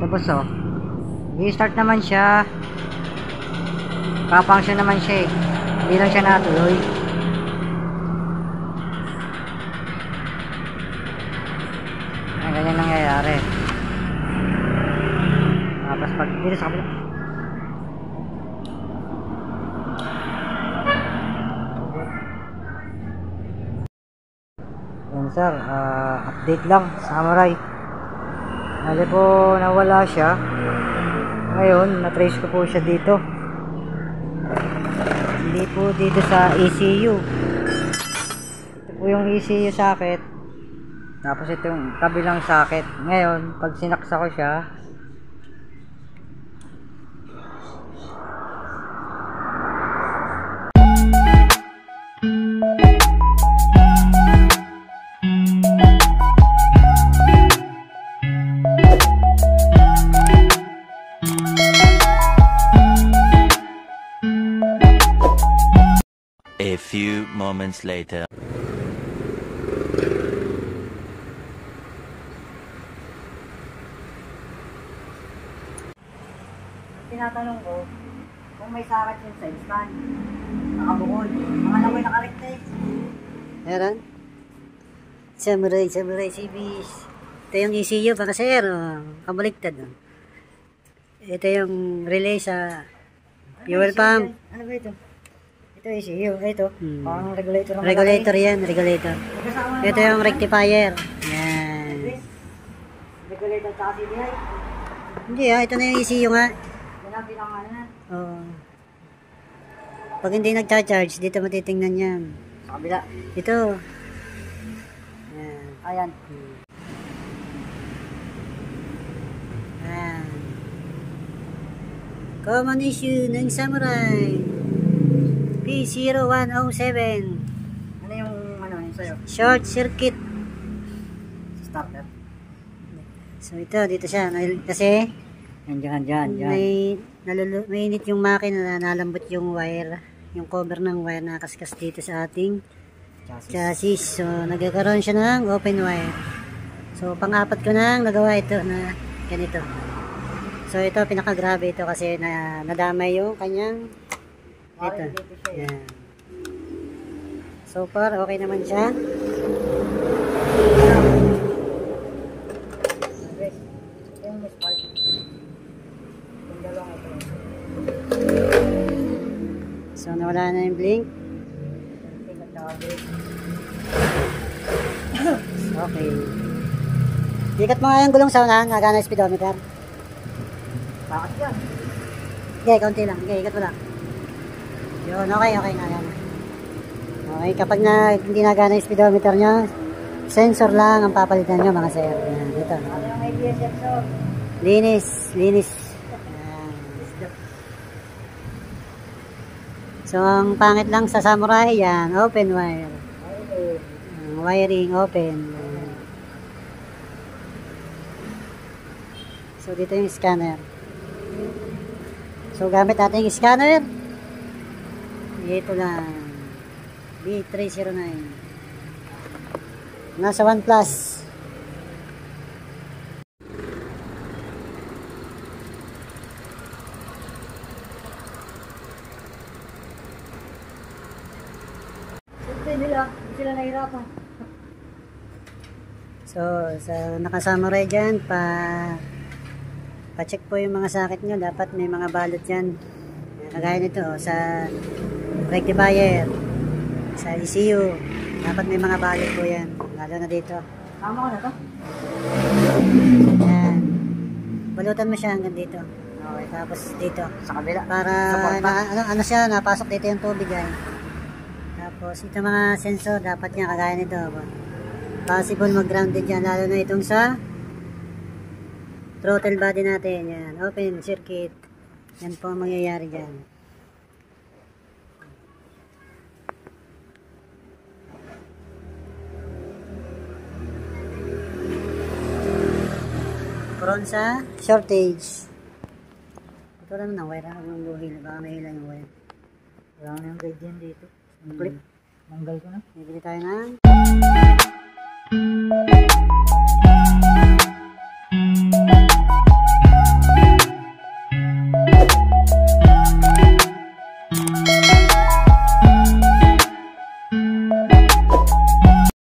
boss oh. I-start naman siya. Kapunction naman siya eh. Hindi lang siya natuloy. Ay, ganyan nangyayari. Tapos pag dito sa kabila. Yan sir, update lang, Samurai. Hali po nawala siya. Ngayon, na-trace ko po siya dito. Hindi po dito sa ECU. Ito po yung ECU socket. Tapos ito yung kabilang socket. Ngayon, pag sinaksa ko siya, A few moments later. tinatanong ko kung may sakat yung side stand. Nakabukod. Mga nakoy nakarekta eh. Meron? Samurai CBs. Ito yung ECU para sir. Kabaliktad. Ito yung relay sa fuel pump. Ano ba ito? Ito ECU. Ito. Parang regulator. Regulator yan. Regulator. Ito yung rectifier. Yan. Regulator sa CDI? Hindi ito na yung ECU nga. Oo. Pag hindi nagcha-charge, dito matitingnan yan. Sa kabila. Ito. Ayan. Ayan. Ayan. Common issue ng Samurai P0107. Ano yung yung sa'yo? Short circuit. Starter. So ito, dito siya. Kasi Diyan. May init yung makina, nalambot yung wire, yung cover ng wire na kaskas dito sa ating chassis. So, nagkakaroon siya ng open wire. So, pang-apat ko nang nagawa ito na ganito. So, ito, pinakagrabe ito kasi nadamay yung kanyang ito. Yan. So far, okay naman siya. So, nawala na yung blink. Okay. Ikat mo nga yung gulong sa unahan, nagana yung speedometer. Bakit yan? Okay, kaunti lang. Okay, ikat mo lang. Yun, okay na yan. Okay, kapag hindi nagana yung speedometer nyo, sensor lang ang papalitan nyo mga sir. Yan, dito. Linis. So, ang pangit lang sa Samurai, yan, open wire. Wiring, open. So, dito yung scanner. So, gamit natin yung scanner. Ito lang. B309. Nasa 1 Plus. Nila, hindi sila nahirapan. So, sa nakasamurai dyan, pa-check po yung mga sakit nyo. Dapat may mga balot dyan. Kagaya nito, sa rectifier, sa ECU. Dapat may mga balot po yan. Lalo na dito. Tama ko na to? Yan. Balutan mo siya hanggang dito. Okay, tapos dito. Sa kabila. Para, ano siya, napasok dito yung tubig ay. Tapos ito mga sensor dapat niya kagaya nito. Possible mag-grounded yan, lalo na itong sa throttle body natin. Yan, open circuit. Yan po ang mangyayari dyan. Prone sa shortage. Ito lang na wire. Huwag mong buhil. Baka may hila yung wire. Wala na yung guide yan dito. Clip. Manggal ko na. Bibili tayo na.